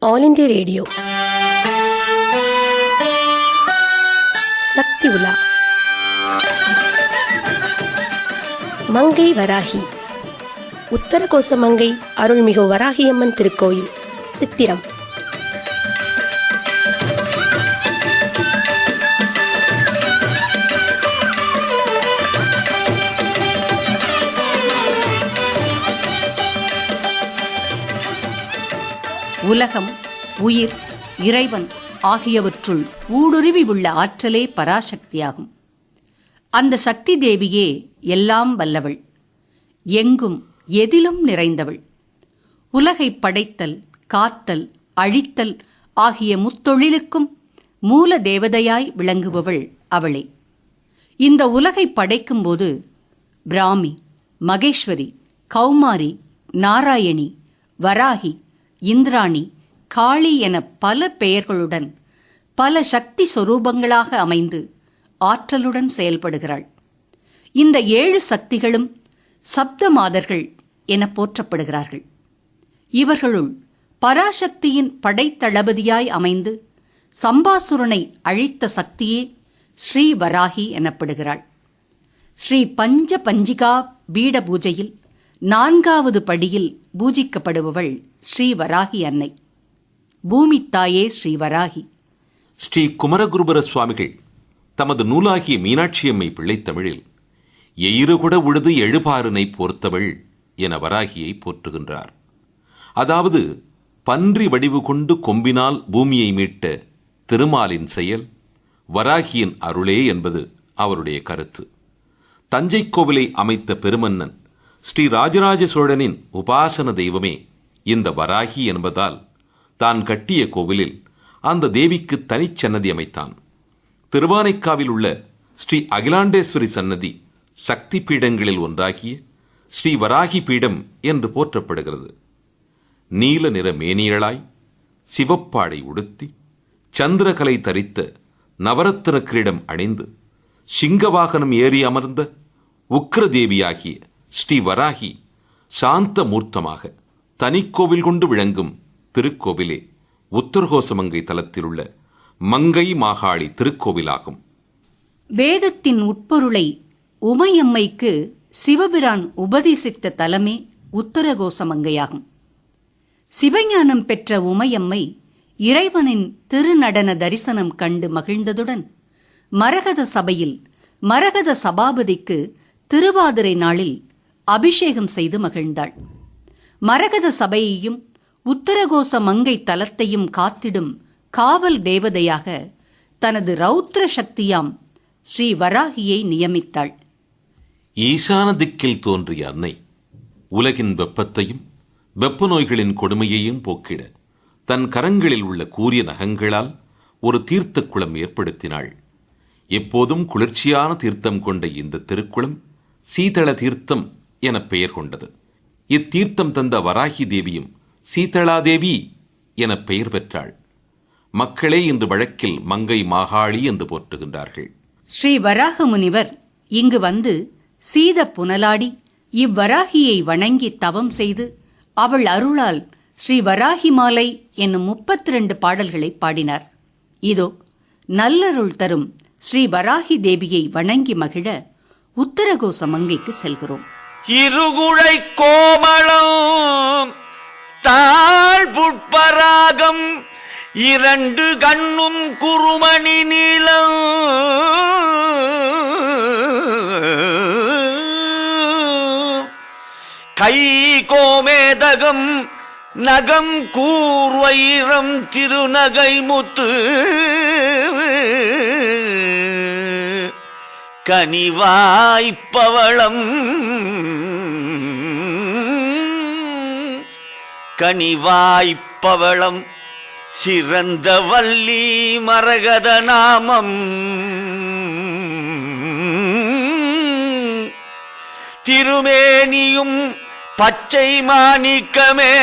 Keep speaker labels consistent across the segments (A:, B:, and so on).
A: All India radio சக்தி உலா மங்கை வராகி உத்தரகோச மங்கை அருள்மிகு வராகியம்மன் திருக்கோயில் சித்திரம்.
B: உலகம், உயிர், இறைவன் ஆகியவற்றுள் ஊடுருவி உள்ள ஆற்றலே பராசக்தியாகும். அந்த சக்தி தேவியே எல்லாம் வல்லவள், எங்கும் எதிலும் நிறைந்தவள். உலகை படைத்தல், காத்தல், அழித்தல் ஆகிய முத்தொழிலுக்கும் மூல தேவதையாய் விளங்குபவள் அவளே. இந்த உலகை படைக்கும்போது பிராமி, மகேஸ்வரி, கௌமாரி, நாராயணி, வராகி, இந்திராணி, காளி என பல பெயர்களுடன் பல சக்தி சொரூபங்களாக அமைந்து ஆற்றலுடன் செயல்படுகிறாள். இந்த 7 சக்திகளும் சப்த மாதர்கள் என போற்றப்படுகிறார்கள். இவர்களுள் பராசக்தியின் படைத்தளபதியாய் அமைந்து சம்பாசுரனை அழித்த சக்தியே ஸ்ரீ வராகி எனப்படுகிறாள். ஸ்ரீ பஞ்ச பஞ்சிகா பீட பூஜையில் 4வது படியில் பூஜிக்கப்படுபவள் ஸ்ரீ வராகி அன்னை. பூமி தாயே ஸ்ரீ வராகி.
C: ஸ்ரீ குமரகுருபர சுவாமிகள் தமது நூலாகிய மீனாட்சியம்மை பிள்ளைத்தமிழில் எயிறுகுட உழுது எழுபாறுனை போர்த்தவள் என வராகியை போற்றுகின்றார். அதாவது பன்றி வடிவு கொண்டு கொம்பினால் பூமியை மீட்ட திருமாலின் செயல் வராகியின் அருளே என்பது அவருடைய கருத்து. தஞ்சை கோவிலை அமைத்த பெருமன்னன் ஸ்ரீ ராஜராஜ சோழனின் உபாசன தெய்வமே இந்த வராகி என்பதால் தான் கட்டிய கோவிலில் அந்த தேவிக்கு தனிச்சன்னதி அமைத்தான். திருவானைக்காவில் உள்ள ஸ்ரீ அகிலாண்டேஸ்வரி சன்னதி சக்தி பீடங்களில் ஒன்றாகிய ஸ்ரீ வராகி பீடம் என்று போற்றப்படுகிறது. நீல நிற மேனியளாய் சிவப்பாடை உடுத்தி சந்திரகலை தரித்த நவரத்தின கிரீடம் அணிந்து சிங்கவாகனம் ஏறி அமர்ந்த உக்ரதேவியாகிய ஸ்ரீ வராகி சாந்த மூர்த்தமாக தனிக்கோவில் கொண்டு விளங்கும் திருக்கோவிலே உத்தரகோசமங்கை தலத்தில் உள்ள மங்கை மாகாளி திருக்கோவிலாகும்.
B: வேதத்தின் உட்பொருளை உமையம்மைக்கு சிவபிரான் உபதேசித்த தலமே உத்தரகோசமங்கையாகும். சிவஞானம் பெற்ற உமையம்மை இறைவனின் திருநடன தரிசனம் கண்டு மகிழ்ந்ததுடன் மரகத சபையில் மரகத சபாபதிக்கு திருவாதிரை நாளில் அபிஷேகம் செய்து மகிழ்ந்தாள். மரகத சபையையும் உத்தரகோச மங்கை தலத்தையும் காத்திடும் காவல் தேவதையாக தனது ரௌத்ர சக்தியாம் ஸ்ரீ வராகியை நியமித்தாள்.
C: ஈசான திக்கில் தோன்றிய அன்னை உலகின் வெப்பத்தையும் வெப்ப நோய்களின் கொடுமையையும் போக்கிட தன் கரங்களில் உள்ள கூரிய நகங்களால் ஒரு தீர்த்த குளம் ஏற்படுத்தினாள். எப்போதும் குளிர்ச்சியான தீர்த்தம் கொண்ட இந்த திருக்குளம் சீதள தீர்த்தம் என பெயர் கொண்டது. இத்தீர்த்தம் தந்த வராகி தேவியும் சீதளாதேவி என பெயர் பெற்றாள். மக்களே இன்று வழக்கில் மங்கை மாகாளி என்று போற்றுகின்றார்கள்.
B: ஸ்ரீ வராக முனிவர் இங்கு வந்து சீத புனலாடி இவ்வராகியை வணங்கி தவம் செய்து அவள் அருளால் ஸ்ரீ வராகி மாலை என்னும் 32 பாடல்களை பாடினார். இதோ நல்லருள் தரும் ஸ்ரீ வராகி தேவியை வணங்கி மகிழ உத்தரகோச மங்கைக்கு செல்கிறோம்.
D: இருகுழை கோமளம் தாழ்புட்பராகம் 2 கண்ணும் குருமணி நீளம் கை கோமேதகம் நகம் கூர்வயிரம் திருநகை முத்து கனிவாய்ப்பவளம் கனிவாய்ப்பவளம் சிறந்த வள்ளி மரகத நாமம் திருமேனியும் பச்சை மாணிக்கமே.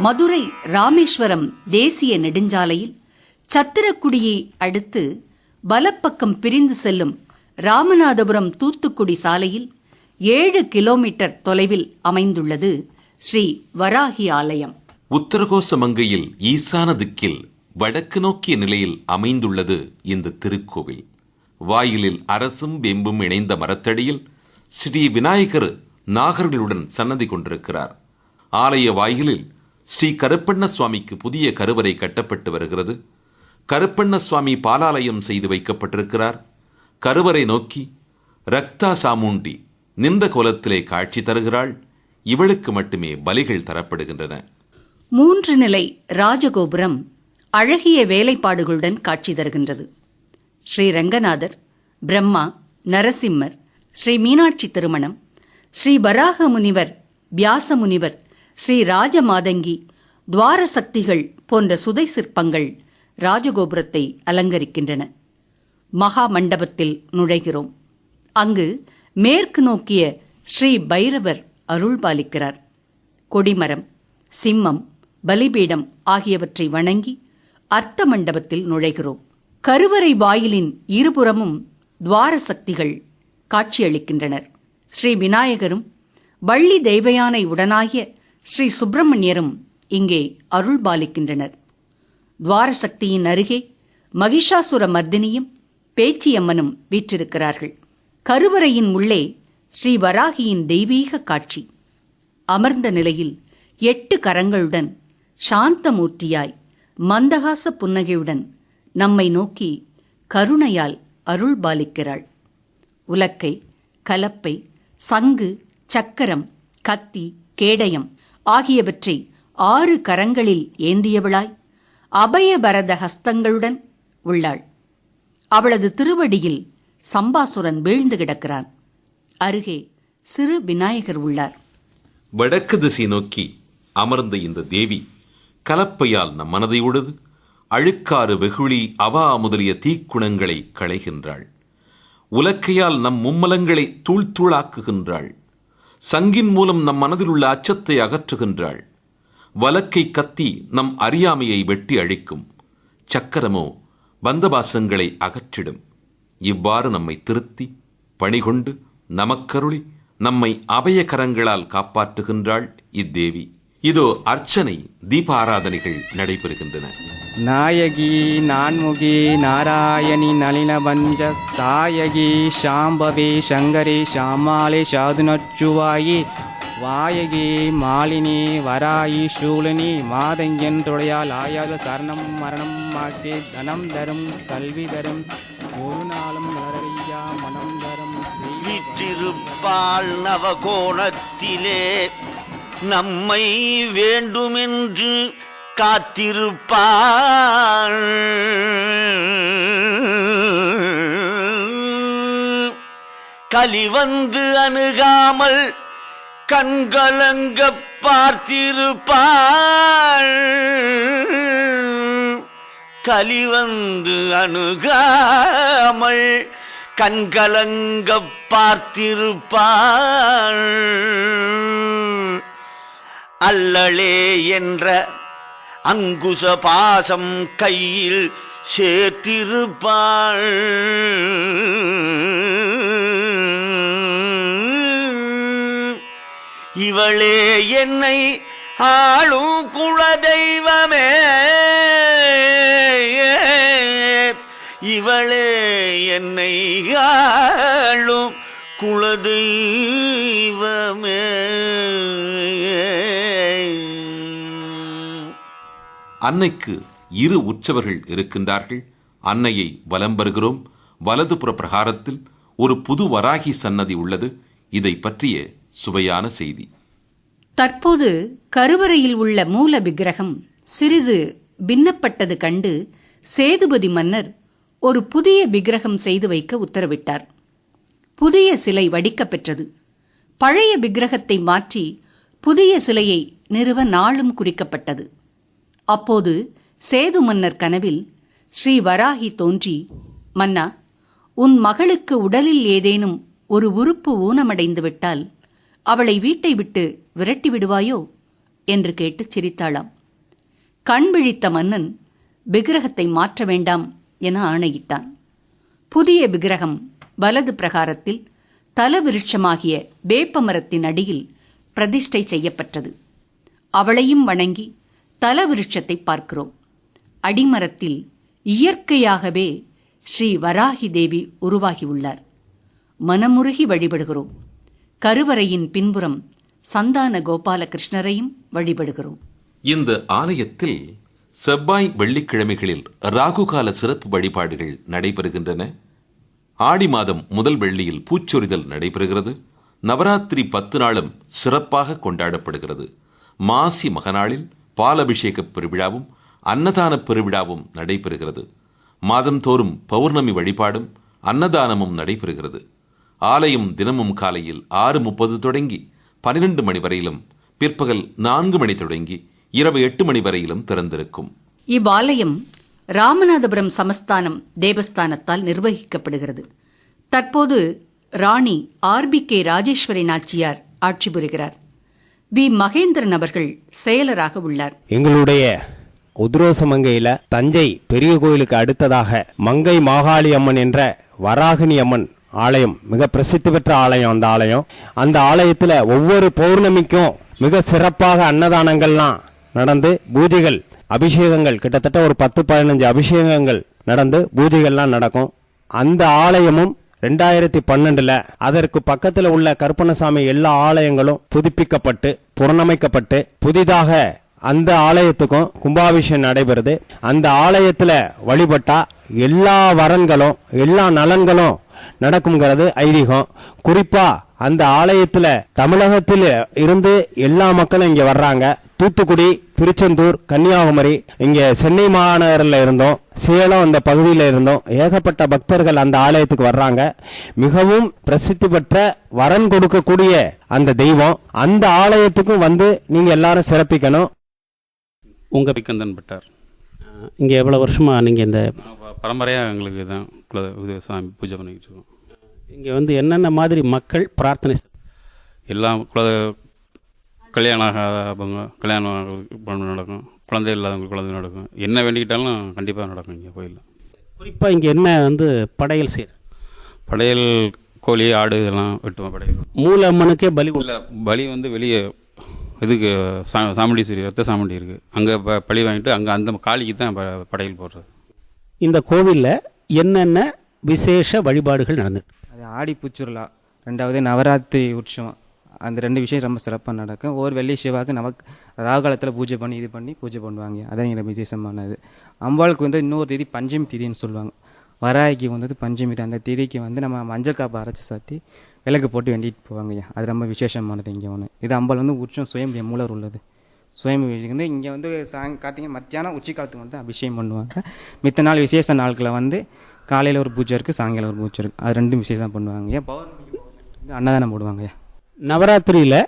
B: மதுரை ராமேஸ்வரம் தேசிய நெடுஞ்சாலையில் சத்திரக்குடியை அடுத்து வலப்பக்கம் பிரிந்து செல்லும் ராமநாதபுரம் தூத்துக்குடி சாலையில் 7 கிலோமீட்டர் தொலைவில் அமைந்துள்ளது ஸ்ரீ வராகி ஆலயம்.
C: உத்தரகோசமங்கையில் ஈசான திக்கில் வடக்கு நோக்கிய நிலையில் அமைந்துள்ளது இந்த திருக்கோவில். வாயிலில் அரசும் வெம்பும் இணைந்த மரத்தடியில் ஸ்ரீ விநாயகர் நாகர்களுடன் சன்னதி கொண்டிருக்கிறார். ஆலய வாயிலில் ஸ்ரீ கருப்பண்ண சுவாமிக்கு புதிய கருவறை கட்டப்பட்டு வருகிறது. கருப்பண்ண சுவாமி பாலாலயம் செய்து வைக்கப்பட்டிருக்கிறார். கருவறை நோக்கி ரக்தா சாமுண்டி நின்ற கோலத்திலே காட்சி தருகிறாள். இவளுக்கு மட்டுமே பலிகள் தரப்படுகின்றன.
B: 3 நிலை ராஜகோபுரம் அழகிய வேலைப்பாடுகளுடன் காட்சி தருகின்றது. ஸ்ரீ ரங்கநாதர், பிரம்மா, நரசிம்மர், ஸ்ரீ மீனாட்சி திருமணம், ஸ்ரீ வராக முனிவர், வியாச முனிவர், ஸ்ரீ ராஜமாதங்கி, துவார சக்திகள் போன்ற சுதை சிற்பங்கள் ராஜகோபுரத்தை அலங்கரிக்கின்றன. மகா மண்டபத்தில் நுழைகிறோம். அங்கு மேற்கு நோக்கிய ஸ்ரீ பைரவர் அருள்பாலிக்கிறார். கொடிமரம், சிம்மம், பலிபீடம் ஆகியவற்றை வணங்கி அர்த்த மண்டபத்தில் நுழைகிறோம். கருவறை வாயிலின் இருபுறமும் துவார சக்திகள் காட்சியளிக்கின்றனர். ஸ்ரீ விநாயகரும் வள்ளி தெய்வயானை உடனாகிய ஸ்ரீ சுப்பிரமணியரும் இங்கே அருள்பாலிக்கின்றனர். துவாரசக்தியின் அருகே மகிஷாசுர மர்தினியும் பேச்சியம்மனும் வீற்றிருக்கிறார்கள். கருவறையின் உள்ளே ஸ்ரீ வராகியின் தெய்வீக காட்சி. அமர்ந்த நிலையில் 8 கரங்களுடன் சாந்தமூர்த்தியாய் மந்தகாச புன்னகையுடன் நம்மை நோக்கி கருணையால் அருள்பாலிக்கிறாள். உலக்கை, கலப்பை, சங்கு, சக்கரம், கத்தி, கேடயம் ஆகியவற்றை 6 கரங்களில் ஏந்தியவளாய் அபயபரத ஹஸ்தங்களுடன் உள்ளாள். அவளது திருவடியில் சம்பாசுரன் வீழ்ந்து கிடக்கிறான். அருகே சிறு விநாயகர் உள்ளார்.
C: வடக்கு திசை நோக்கி அமர்ந்த இந்த தேவி கலப்பையால் நம் மனதை உழுது அழுக்காறு, வெகுளி, அவா முதலிய தீக்குணங்களை களைகின்றாள். உலக்கையால் நம் மும்மலங்களை தூள்தூளாக்குகின்றாள். சங்கின் மூலம் நம் மனதில் உள்ள அச்சத்தை அகற்றுகின்றாள். வலக்கை கத்தி நம் அறியாமையை வெட்டி அழிக்கும். சக்கரமோ பந்தபாசங்களை அகற்றிடும். இவ்வாறு நம்மை திருத்தி பணிகொண்டு நமக்கருளி நம்மை அபயகரங்களால் காப்பாற்றுகின்றாள் இத்தேவி. இதோ அர்ச்சனை, தீபாராதனைகள் நடைபெறுகின்றன.
E: நாயகி நான்முகி நாராயணி நளினபஞ்ச சாயகி சாம்பவே சங்கரே சாமாலே சாதுனச்சுவாயி வாயகி மாலினி வராயி சூலினி மாதங்கன் துடையால் ஆயாத சரணம் மரணம் மாக்கே தனம் தரும் கல்வி தரும் ஒரு நாளும் நரறியா மனம் தரும்
D: வீற்றிருப்பாள் நவகோணத்திலே நம்மை வேண்டுமென்று காத்திருப்பாள். கலிவந்து அணுகாமல் கண்கலங்க பார்த்திருப்பாள். கலிவந்து அணுகாமல் கண்கலங்க பார்த்திருப்பாள். அல்லளே என்ற அங்குச பாசம் கையில் சேர்த்திருப்பாள். இவளே என்னை ஆளும் குலதெய்வமே, இவளே என்னை ஆளும் குலதெய்வமே.
C: அன்னைக்கு 2 உற்சவர்கள் இருக்கின்றார்கள். அன்னையை வலம் வருகிறோம். வலதுபுற பிரகாரத்தில் ஒரு புது வராகி சன்னதி உள்ளது. இதை பற்றிய சுவையான செய்தி.
B: தற்போது கருவறையில் உள்ள மூல விக்கிரகம் சிறிது பின்னப்பட்டது கண்டு சேதுபதி மன்னர் ஒரு புதிய விக்கிரகம் செய்து வைக்க உத்தரவிட்டார். புதிய சிலை வடிக்கப் பெற்றது. பழைய விக்கிரகத்தை மாற்றி புதிய சிலையை நிறுவ நாளும் குறிக்கப்பட்டது. அப்போது சேது மன்னர் கனவில் ஸ்ரீ வராகி தோன்றி, மன்னா, உன் மகளுக்கு உடலில் ஏதேனும் ஒரு உறுப்பு ஊனமடைந்து விட்டால் அவளை வீட்டை விட்டு விரட்டி விடுவாயோ என்று கேட்டு சிரித்தாளாம். கண் விழித்த மன்னன் விக்கிரகத்தை மாற்ற வேண்டாம் என ஆணையிட்டான். புதிய விக்கிரகம் வலது பிரகாரத்தில் தலவிருட்சமாகிய வேப்பமரத்தின் அடியில் பிரதிஷ்டை செய்யப்பட்டது. அவளையும் வணங்கி தலவிருட்சத்தை பார்க்கிறோம். அடிமரத்தில் இயற்கையாகவே ஸ்ரீ வராகி தேவி உருவாகியுள்ளார். மனமுருகி வழிபடுகிறோம். கருவறையின் பின்புறம் சந்தான கோபாலகிருஷ்ணரையும் வழிபடுகிறோம்.
C: இந்த ஆலயத்தில் செவ்வாய் வெள்ளிக்கிழமைகளில் ராகுகால சிறப்பு வழிபாடுகள் நடைபெறுகின்றன. ஆடி மாதம் முதல் வெள்ளியில் பூச்சொரிதல் நடைபெறுகிறது. நவராத்திரி 10 நாளும் சிறப்பாக கொண்டாடப்படுகிறது. மாசி மகநாளில் பாலபிஷேக பெருவிழாவும் அன்னதான பெருவிழாவும் நடைபெறுகிறது. மாதந்தோறும் பௌர்ணமி வழிபாடும் அன்னதானமும் நடைபெறுகிறது. ஆலயம் தினமும் காலையில் 6:30 தொடங்கி 12 மணி வரையிலும், பிற்பகல் 4 மணி தொடங்கி இரவு 8 மணி வரையிலும் திறந்திருக்கும்.
B: இவ்வாலயம் ராமநாதபுரம் சமஸ்தானம் தேவஸ்தானத்தால் நிர்வகிக்கப்படுகிறது. தற்போது ராணி RBK ராஜேஸ்வரி நாச்சியார் ஆட்சி புரிகிறார். வி மகேந்திரன் அவர்கள் செயலராக உள்ளார்.
F: எங்களுடைய உத்ரோசமங்கையில தஞ்சை பெரிய கோயிலுக்கு அடுத்ததாக மங்கை மாகாளி அம்மன் என்ற வராகினி அம்மன் ஆலயம் மிக பிரசித்தி பெற்ற ஆலயம். அந்த ஆலயத்துல ஒவ்வொரு பௌர்ணமிக்கும் மிக சிறப்பாக அன்னதானங்கள்லாம் நடந்து பூஜைகள், அபிஷேகங்கள், கிட்டத்தட்ட ஒரு 10-15 அபிஷேகங்கள் நடந்து பூஜைகள்லாம் நடக்கும். அந்த ஆலயமும் 2012 அதற்கு பக்கத்தில் உள்ள கருப்பணசாமி எல்லா ஆலயங்களும் புதுப்பிக்கப்பட்டு புனரமைக்கப்பட்டு புதிதாக அந்த ஆலயத்துக்கும் கும்பாபிஷேகம் நடைபெறுது. அந்த ஆலயத்துல வழிபட்டா எல்லா வரன்களும் எல்லா நலன்களும் நடக்கும்ங்கிறது ஐதீகம். குறிப்பா அந்த ஆலயத்துல தமிழகத்தில் இருந்து எல்லா மக்களும் இங்க வர்றாங்க. தூத்துக்குடி, திருச்செந்தூர், கன்னியாகுமரி, இங்க சென்னை மாநகரில் இருந்தோம், சேலம் அந்த பகுதியில் இருந்தோம், ஏகப்பட்ட பக்தர்கள் அந்த ஆலயத்துக்கு வர்றாங்க. மிகவும் பிரசித்தி பெற்ற வரன் கொடுக்கக்கூடிய அந்த தெய்வம். அந்த ஆலயத்துக்கும் வந்து நீங்க எல்லாரும் சிறப்பிக்கணும்.
G: உங்க பிக்கந்தன் பட்டார்.
H: இங்கே எவ்வளோ வருஷமா நீங்கள் இந்த
G: பரம்பரையாக எங்களுக்கு தான் இது சாமி பூஜை பண்ணிக்கிட்டு இருக்கோம்.
H: இங்கே வந்து என்னென்ன மாதிரி மக்கள் பிரார்த்தனை
G: எல்லாம் கல்யாணம் ஆகாதவங்க கல்யாணம் நடக்கும், குழந்தை இல்லாதவங்களுக்கு குழந்தை நடக்கும், என்ன வேண்டிக்கிட்டாலும் கண்டிப்பாக நடக்கும் இங்கே கோயிலில்.
H: குறிப்பாக இங்கே என்ன வந்து படையல் செய்கிற
G: படையல் கோழி, ஆடு இதெல்லாம் வெட்டுவோம். படையல்
H: மூல அம்மனுக்கே பலி
G: இல்லை, பலி வந்து வெளியே இதுக்கு சாமுண்டீஸ்வரி ரத்த சாமுண்டி இருக்குது, அங்கே பலி வாங்கிட்டு அங்கே அந்த காளிக்கு தான் படையல் போடுறது.
H: இந்த கோவிலில் என்னென்ன விசேஷ வழிபாடுகள் நடந்துட்டு?
E: அது ஆடி பூச்சுருலா, 2வது நவராத்திரி உற்சவம். அந்த 2 விஷயம் ரொம்ப சிறப்பாக நடக்கும். ஒரு வெள்ளி சிவாக்கு ராகுகாலத்தில் பூஜை பண்ணி பூஜை பண்ணுவாங்க. அதான் எங்களுக்கு விசேஷமானது. அம்பாளுக்கு வந்து இன்னொரு தேதி பஞ்சமி தேதின்னு சொல்லுவாங்க. வராய்க்கு வந்து பஞ்சமி. அந்த தேதிக்கு வந்து நம்ம மஞ்சள் காப்பை அரைச்சி சாத்தி விளக்கு போட்டு வேண்டிட்டு போவாங்கய்யா. அது ரொம்ப விசேஷமானது இங்கே ஒன்று. இது அம்பாள் வந்து உற்சவம் சுயம் மூலர் உள்ளது. சுயம் வந்து இங்கே வந்து கார்த்திகை மத்தியானம் உச்சி காலத்துக்கு வந்து அபிஷேகம் பண்ணுவாங்க. மித்த நாள் விசேஷ நாட்களில் வந்து காலையில் ஒரு பூஜை இருக்குது, சாயங்காலம் ஒரு பூஜை இருக்குது. அது 2 விசேஷம் பண்ணுவாங்க. ஏன் பௌர்ணமிக்கு அன்னதானம் போடுவாங்கய்யா.
H: நவராத்திரியில்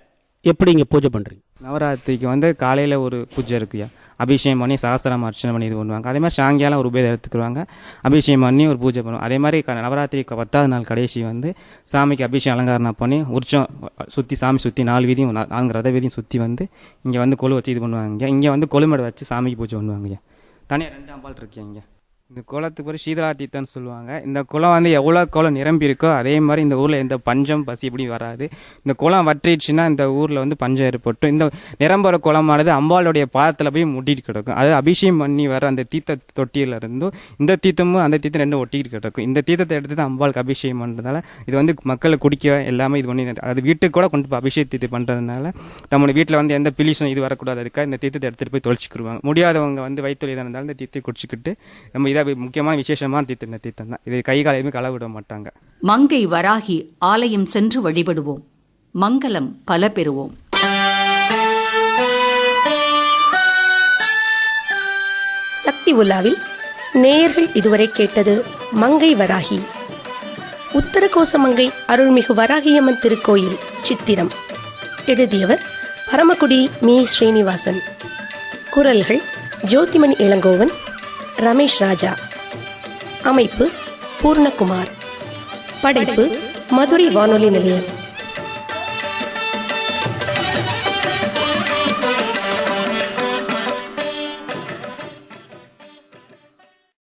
H: எப்படி இங்கே பூஜை பண்ணுறீங்க?
E: நவராத்திரிக்கு வந்து காலையில் ஒரு பூஜை இருக்குயா, அபிஷேகம் பண்ணி சகஸ்திரம் அர்ச்சனை பண்ணி இது பண்ணுவாங்க. அதே மாதிரி சாயங்காலம் ஒரு உபேதம் எடுத்துக்குவாங்க, அபிஷேகம் பண்ணி ஒரு பூஜை பண்ணுவாங்க. அதே மாதிரி நவராத்திரிக்கு 10வது நாள் கடைசி வந்து சாமிக்கு அபிஷேகம் அலங்காரம் பண்ணி உற்சவம் சுற்றி சாமி சுற்றி 4 வீதியும் 4 ரத வீதியும் சுற்றி வந்து இங்கே வந்து கொலு வச்சு இது பண்ணுவாங்க. இங்கே வந்து கொலுமடை வச்சு சாமிக்கு பூஜை பண்ணுவாங்க. தனியாக 2 அம்பாள் இருக்கீங்க. இங்கே இந்த குளத்துக்கு பேர் சீதளா தீர்த்தம்னு சொல்லுவாங்க. இந்த குளம் வந்து எவ்வளோ குளம் நிரம்பி இருக்கோ அதே மாதிரி இந்த ஊரில் எந்த பஞ்சம் பசி இப்படி வராது. இந்த குளம் வற்றிடுச்சுன்னா இந்த ஊரில் வந்து பஞ்சம் ஏற்பட்டு இந்த நிரம்புற குளமானது அம்பாளுடைய பாதத்தில் போய் முட்டிட்டு கிடக்கும். அது அபிஷேகம் பண்ணி வர அந்த தீர்த்த தொட்டியில் இருந்தும் இந்த தீர்த்தமும் அந்த தீர்த்தம் 2 ஒட்டிக்கிட்டு கிடக்கும். இந்த தீர்த்தத்தை எடுத்து தான் அம்பாளுக்கு அபிஷேகம் பண்ணுறதுனால இது வந்து மக்களை குடிக்க எல்லாமே இது பண்ணி அது வீட்டுக்கு கூட கொண்டு போய் அபிஷேக தீர்த்தம் பண்ணுறதுனால நம்மளுடைய வீட்டில் வந்து எந்த பிலிஷும் இது வரக்கூடாது. அதுக்காக இந்த தீர்த்தத்தை எடுத்துகிட்டு போய் தொலைச்சிக்கிடுவாங்க. முடியாதவங்க வந்து வயிற்று இதாக இருந்தாலும் இந்த தீர்த்தை குடிச்சிக்கிட்டு நம்ம இதாக முக்கியமான விசேஷமான தீர்த்த தீர்த்தம் தான். இதை கை கால எதுவுமே களவிட மாட்டாங்க.
B: மங்கை வராகி ஆலயம் சென்று வழிபடுவோம், மங்களம் பல பெறுவோம்.
A: சக்தி உலாவில் நேயர்கள் இதுவரை கேட்டது மங்கை வராகி. உத்தரகோச மங்கை அருள்மிகு வராகியம்மன் திருக்கோயில் சித்திரம். எழுதியவர் பரமக்குடி மீ. ஸ்ரீனிவாசன். குரல்கள் ஜோதிமணி இளங்கோவன், ரமேஷ் ராஜா. அமைப்பு பூர்ணகுமார். படைப்பு மதுரை வானொலி நிலையம்.